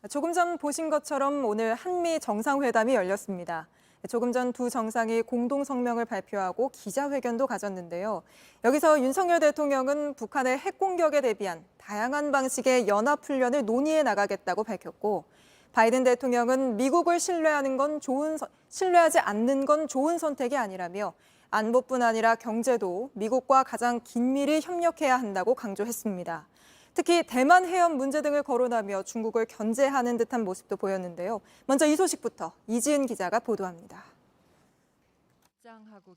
조금 전 보신 것처럼 오늘 한미 정상회담이 열렸습니다. 조금 전 두 정상이 공동 성명을 발표하고 기자회견도 가졌는데요. 여기서 윤석열 대통령은 북한의 핵 공격에 대비한 다양한 방식의 연합훈련을 논의해 나가겠다고 밝혔고, 바이든 대통령은 미국을 신뢰하지 않는 건 좋은 선택이 아니라며 안보뿐 아니라 경제도 미국과 가장 긴밀히 협력해야 한다고 강조했습니다. 특히 대만 해협 문제 등을 거론하며 중국을 견제하는 듯한 모습도 보였는데요. 먼저 이 소식부터 이지은 기자가 보도합니다.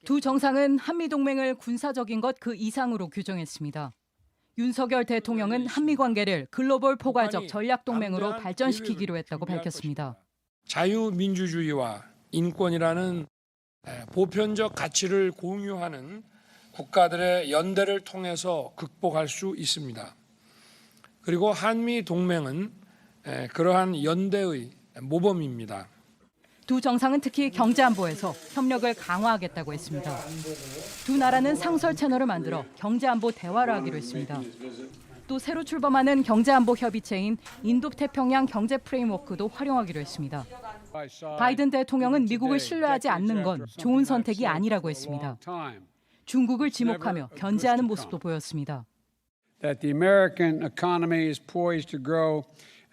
두 정상은 한미동맹을 군사적인 것 그 이상으로 규정했습니다. 윤석열 대통령은 한미 관계를 글로벌 포괄적 전략동맹으로 발전시키기로 했다고 밝혔습니다. 자유민주주의와 인권이라는 보편적 가치를 공유하는 국가들의 연대를 통해서 극복할 수 있습니다. 그리고 한미 동맹은 그러한 연대의 모범입니다. 두 정상은 특히 경제안보에서 협력을 강화하겠다고 했습니다. 두 나라는 상설 채널을 만들어 경제안보 대화를 하기로 했습니다. 또 새로 출범하는 경제안보 협의체인 인도태평양 경제 프레임워크도 활용하기로 했습니다. 바이든 대통령은 미국을 신뢰하지 않는 건 좋은 선택이 아니라고 했습니다. 중국을 지목하며 견제하는 모습도 보였습니다. That the American economy is poised to grow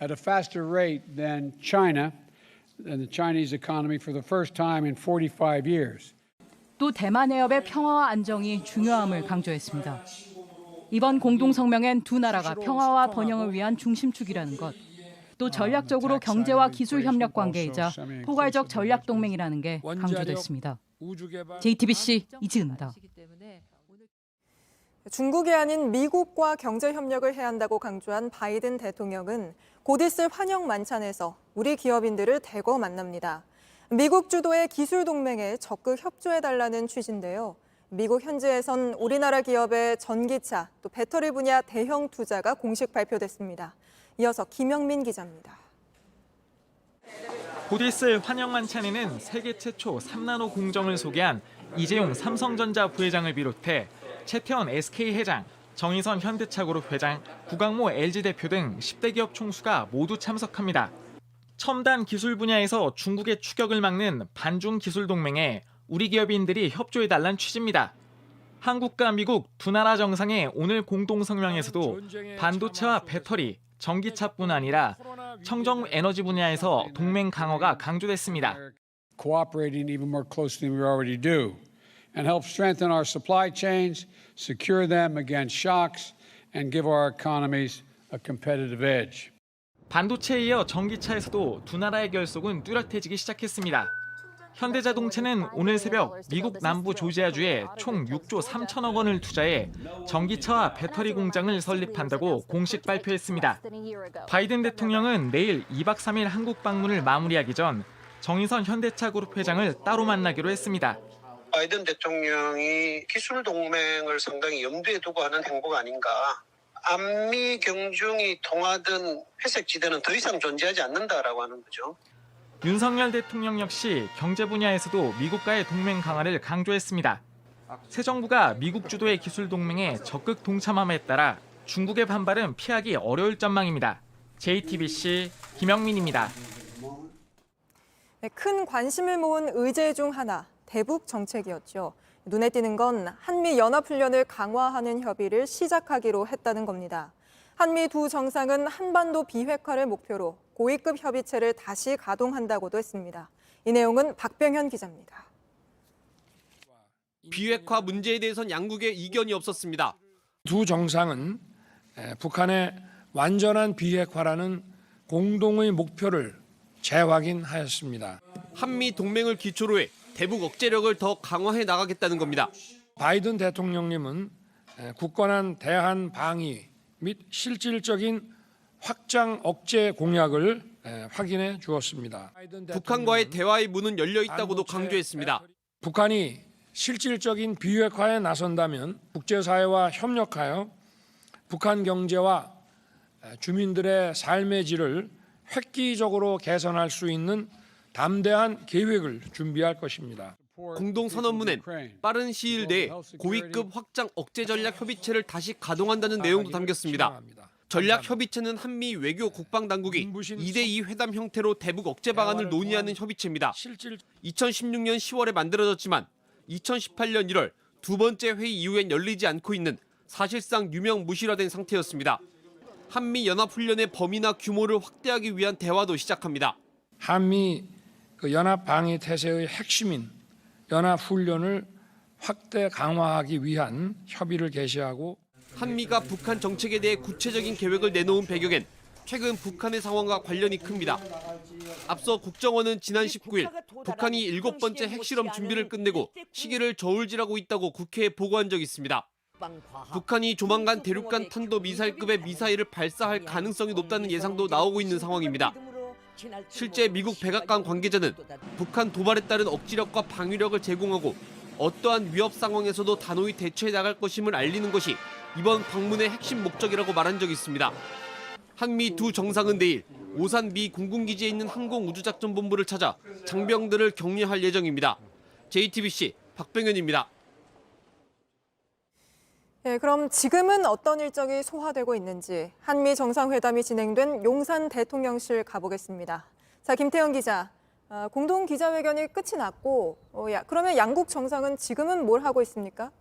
at a faster rate than China and the Chinese economy for the first time in 45 years. 또 대만 해협의 평화와 안정이 중요함을 강조했습니다. 이번 공동성명엔 두 나라가 평화와 번영을 위한 중심축이라는 것, 또 전략적으로 경제와 기술 협력 관계이자 포괄적 전략 동맹이라는 게 강조됐습니다. JTBC 이지은입니다. 중국이 아닌 미국과 경제 협력을 해야 한다고 강조한 바이든 대통령은 곧 있을 환영 만찬에서 우리 기업인들을 대거 만납니다. 미국 주도의 기술 동맹에 적극 협조해달라는 취지인데요. 미국 현지에선 우리나라 기업의 전기차, 또 배터리 분야 대형 투자가 공식 발표됐습니다. 이어서 김영민 기자입니다. 곧 있을 환영 만찬에는 세계 최초 3나노 공정을 소개한 이재용 삼성전자 부회장을 비롯해 최태원 SK 회장, 정의선 현대차그룹 회장, 구강모 LG 대표 등 10대 기업 총수가 모두 참석합니다. 첨단 기술 분야에서 중국의 추격을 막는 반중 기술 동맹에 우리 기업인들이 협조해달라는 취지입니다. 한국과 미국 두 나라 정상의 오늘 공동성명에서도 반도체와 배터리, 전기차뿐 아니라 청정 에너지 분야에서 동맹 강화가 강조됐습니다. Cooperating even more closely than we already do and help strengthen our supply chains, secure them against shocks and give our economies a competitive edge. 반도체에 이어 전기차에서도 두 나라의 결속은 뚜렷해지기 시작했습니다. 현대자동차는 오늘 새벽 미국 남부 조지아주에 총 6조 3천억 원을 투자해 전기차와 배터리 공장을 설립한다고 공식 발표했습니다. 바이든 대통령은 내일 2박 3일 한국 방문을 마무리하기 전 정의선 현대차그룹 회장을 따로 만나기로 했습니다. 바이든 대통령이 기술 동맹을 상당히 염두에 두고 하는 행보가 아닌가. 안미 경중이 통하던 회색 지대는 더 이상 존재하지 않는다라고 하는 거죠. 윤석열 대통령 역시 경제 분야에서도 미국과의 동맹 강화를 강조했습니다. 새 정부가 미국 주도의 기술 동맹에 적극 동참함에 따라 중국의 반발은 피하기 어려울 전망입니다. JTBC 김영민입니다. 큰 관심을 모은 의제 중 하나, 대북 정책이었죠. 눈에 띄는 건 한미 연합훈련을 강화하는 협의를 시작하기로 했다는 겁니다. 한미 두 정상은 한반도 비핵화를 목표로 고위급 협의체를 다시 가동한다고도 했습니다. 이 내용은 박병현 기자입니다. 비핵화 문제에 대해선 양국의 이견이 없었습니다. 두 정상은 북한의 완전한 비핵화라는 공동의 목표를 재확인하였습니다. 한미 동맹을 기초로 해 대북 억제력을 더 강화해 나가겠다는 겁니다. 바이든 대통령님은 굳건한 대한 방위 및 실질적인 확장 억제 공약을 확인해 주었습니다. 북한과의 대화의 문은 열려 있다고도 강조했습니다. 북한이 실질적인 비핵화에 나선다면 국제사회와 협력하여 북한 경제와 주민들의 삶의 질을 획기적으로 개선할 수 있는 담대한 계획을 준비할 것입니다. 공동선언문엔 빠른 시일 내에 고위급 확장 억제 전략 협의체를 다시 가동한다는 내용도 담겼습니다. 전략협의체는 한미 외교 국방당국이 2대2 회담 형태로 대북 억제 방안을 논의하는 협의체입니다. 2016년 10월에 만들어졌지만 2018년 1월 두 번째 회의 이후엔 열리지 않고 있는 사실상 유명무실화된 상태였습니다. 한미 연합훈련의 범위나 규모를 확대하기 위한 대화도 시작합니다. 한미 연합 방위 태세의 핵심인 연합훈련을 확대 강화하기 위한 협의를 개시하고 한미가 북한 정책에 대해 구체적인 계획을 내놓은 배경엔 최근 북한의 상황과 관련이 큽니다. 앞서 국정원은 지난 19일 북한이 7번째 핵실험 준비를 끝내고 시기를 저울질하고 있다고 국회에 보고한 적이 있습니다. 북한이 조만간 대륙간 탄도미사일급의 미사일을 발사할 가능성이 높다는 예상도 나오고 있는 상황입니다. 실제 미국 백악관 관계자는 북한 도발에 따른 억지력과 방위력을 제공하고 어떠한 위협 상황에서도 단호히 대처해 나갈 것임을 알리는 것이 이번 방문의 핵심 목적이라고 말한 적이 있습니다. 한미 두 정상은 내일 오산 미 공군기지에 있는 항공우주작전본부를 찾아 장병들을 격려할 예정입니다. JTBC 박병현입니다. 네, 그럼 지금은 어떤 일정이 소화되고 있는지 한미 정상회담이 진행된 용산 대통령실 가보겠습니다. 자, 김태형 기자, 공동 기자회견이 끝이 났고 그러면 양국 정상은 지금은 뭘 하고 있습니까?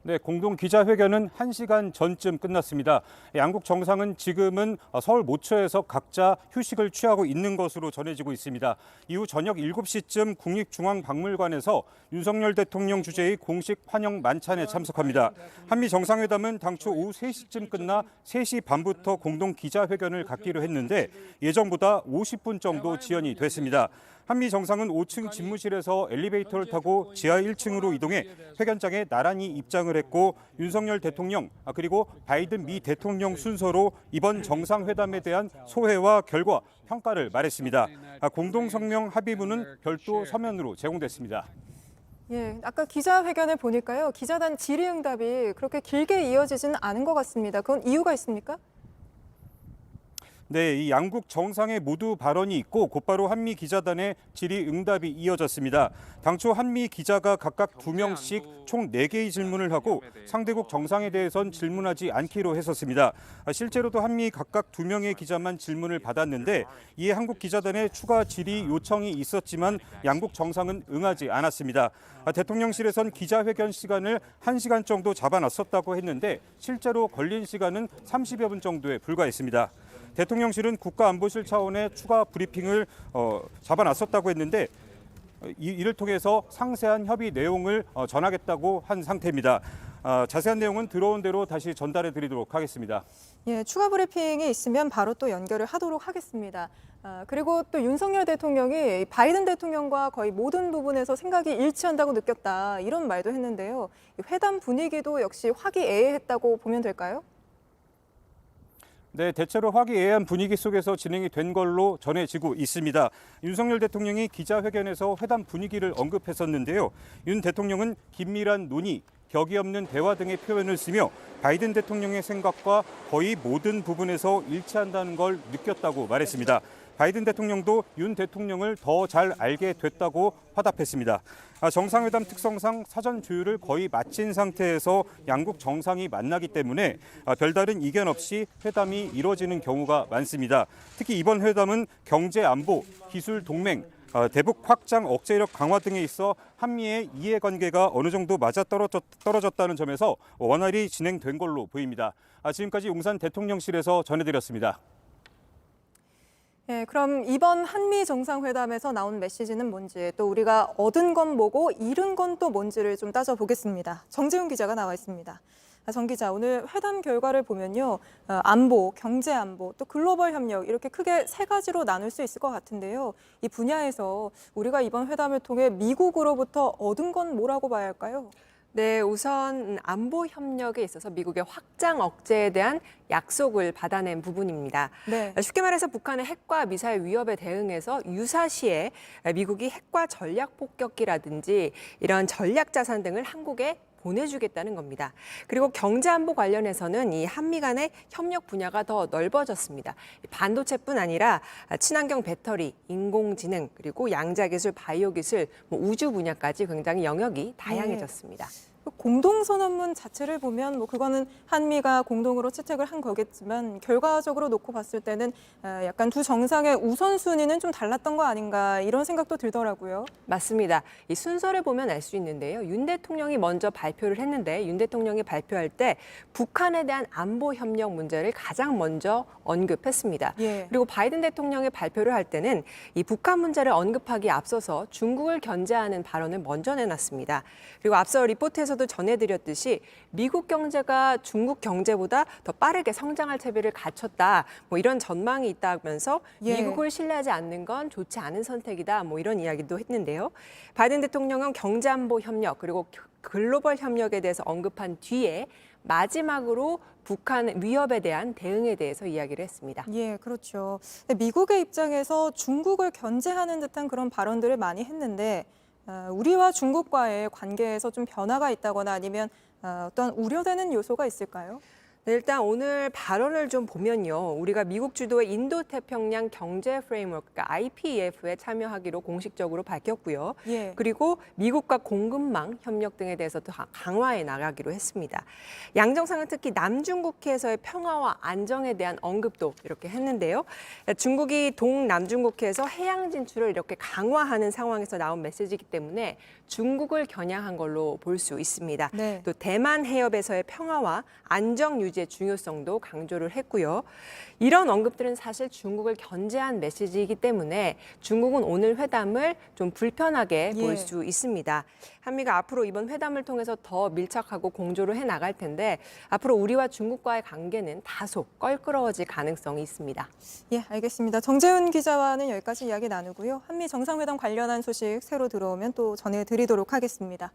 네, 공동 기자회견은 1시간 전쯤 끝났습니다. 양국 정상은 지금은 서울 모처에서 각자 휴식을 취하고 있는 것으로 전해지고 있습니다. 이후 저녁 7시쯤 국립중앙박물관에서 윤석열 대통령 주재의 공식 환영 만찬에 참석합니다. 한미 정상회담은 당초 오후 3시쯤 끝나 3시 반부터 공동 기자회견을 갖기로 했는데 예정보다 50분 정도 지연이 됐습니다. 한미 정상은 5층 집무실에서 엘리베이터를 타고 지하 1층으로 이동해 회견장에 나란히 입장을 했고 윤석열 대통령 그리고 바이든 미 대통령 순서로 이번 정상회담에 대한 소회와 결과, 평가를 말했습니다. 공동 성명 합의문은 별도 서면으로 제공됐습니다. 예, 아까 기자회견을 보니까요. 기자단 질의응답이 그렇게 길게 이어지지는 않은 것 같습니다. 그건 이유가 있습니까? 네, 이 양국 정상의 모두 발언이 있고 곧바로 한미 기자단의 질의응답이 이어졌습니다. 당초 한미 기자가 각각 2명씩 총 4개의 질문을 하고 상대국 정상에 대해선 질문하지 않기로 했었습니다. 실제로도 한미 각각 2명의 기자만 질문을 받았는데 이에 한국 기자단의 추가 질의 요청이 있었지만 양국 정상은 응하지 않았습니다. 대통령실에선 기자회견 시간을 1시간 정도 잡아놨었다고 했는데 실제로 걸린 시간은 30여 분 정도에 불과했습니다. 대통령실은 국가안보실 차원의 추가 브리핑을 잡아놨었다고 했는데 이를 통해서 상세한 협의 내용을 전하겠다고 한 상태입니다. 자세한 내용은 들어온 대로 다시 전달해 드리도록 하겠습니다. 예, 추가 브리핑이 있으면 바로 또 연결을 하도록 하겠습니다. 그리고 또 윤석열 대통령이 바이든 대통령과 거의 모든 부분에서 생각이 일치한다고 느꼈다, 이런 말도 했는데요. 회담 분위기도 역시 화기애애했다고 보면 될까요? 네, 대체로 화기애애한 분위기 속에서 진행이 된 걸로 전해지고 있습니다. 윤석열 대통령이 기자회견에서 회담 분위기를 언급했었는데요. 윤 대통령은 긴밀한 논의, 격이 없는 대화 등의 표현을 쓰며 바이든 대통령의 생각과 거의 모든 부분에서 일치한다는 걸 느꼈다고 말했습니다. 바이든 대통령도 윤 대통령을 더 잘 알게 됐다고 화답했습니다. 정상회담 특성상 사전 조율을 거의 마친 상태에서 양국 정상이 만나기 때문에 별다른 이견 없이 회담이 이루어지는 경우가 많습니다. 특히 이번 회담은 경제 안보, 기술 동맹, 대북 확장 억제력 강화 등에 있어 한미의 이해관계가 어느 정도 맞아떨어졌다는 점에서 원활히 진행된 걸로 보입니다. 지금까지 용산 대통령실에서 전해드렸습니다. 예, 그럼 이번 한미 정상회담에서 나온 메시지는 뭔지, 또 우리가 얻은 건 뭐고 잃은 건 또 뭔지를 좀 따져보겠습니다. 정재훈 기자가 나와 있습니다. 정 기자, 오늘 회담 결과를 보면요. 안보, 경제 안보, 또 글로벌 협력, 이렇게 크게 3가지로 나눌 수 있을 것 같은데요. 이 분야에서 우리가 이번 회담을 통해 미국으로부터 얻은 건 뭐라고 봐야 할까요? 네, 우선 안보 협력에 있어서 미국의 확장 억제에 대한 약속을 받아낸 부분입니다. 네. 쉽게 말해서 북한의 핵과 미사일 위협에 대응해서 유사시에 미국이 핵과 전략 폭격기라든지 이런 전략 자산 등을 한국에 보내주겠다는 겁니다. 그리고 경제 안보 관련해서는 이 한미 간의 협력 분야가 더 넓어졌습니다. 반도체뿐 아니라 친환경 배터리, 인공지능, 그리고 양자기술, 바이오 기술, 우주 분야까지 굉장히 영역이 다양해졌습니다. 공동선언문 자체를 보면 뭐 그거는 한미가 공동으로 채택을 한 거겠지만 결과적으로 놓고 봤을 때는 약간 두 정상의 우선순위는 좀 달랐던 거 아닌가 이런 생각도 들더라고요. 맞습니다. 이 순서를 보면 알 수 있는데요. 윤 대통령이 먼저 발표를 했는데 윤 대통령이 발표할 때 북한에 대한 안보 협력 문제를 가장 먼저 언급했습니다. 예. 그리고 바이든 대통령이 발표를 할 때는 이 북한 문제를 언급하기에 앞서서 중국을 견제하는 발언을 먼저 내놨습니다. 그리고 앞서 리포트에서도 전해드렸듯이 미국 경제가 중국 경제보다 더 빠르게 성장할 채비를 갖췄다. 뭐 이런 전망이 있다면서 예. 미국을 신뢰하지 않는 건 좋지 않은 선택이다. 뭐 이런 이야기도 했는데요. 바이든 대통령은 경제안보 협력 그리고 글로벌 협력에 대해서 언급한 뒤에 마지막으로 북한 위협에 대한 대응에 대해서 이야기를 했습니다. 예, 그렇죠. 근데 미국의 입장에서 중국을 견제하는 듯한 그런 발언들을 많이 했는데 우리와 중국과의 관계에서 좀 변화가 있다거나 아니면 어떤 우려되는 요소가 있을까요? 네, 일단 오늘 발언을 좀 보면요. 우리가 미국 주도의 인도태평양 경제 프레임워크, 그러니까 IPEF에 참여하기로 공식적으로 밝혔고요. 예. 그리고 미국과 공급망 협력 등에 대해서도 강화해 나가기로 했습니다. 양 정상은 특히 남중국해에서의 평화와 안정에 대한 언급도 이렇게 했는데요. 중국이 동남중국해에서 해양 진출을 이렇게 강화하는 상황에서 나온 메시지이기 때문에 중국을 겨냥한 걸로 볼 수 있습니다. 네. 또 대만 해협에서의 평화와 안정 유지의 중요성도 강조를 했고요. 이런 언급들은 사실 중국을 견제한 메시지이기 때문에 중국은 오늘 회담을 좀 불편하게 예. 볼 수 있습니다. 한미가 앞으로 이번 회담을 통해서 더 밀착하고 공조를 해 나갈 텐데 앞으로 우리와 중국과의 관계는 다소 껄끄러워질 가능성이 있습니다. 예, 알겠습니다. 정재훈 기자와는 여기까지 이야기 나누고요. 한미 정상회담 관련한 소식 새로 들어오면 또 전해드리도록 하겠습니다.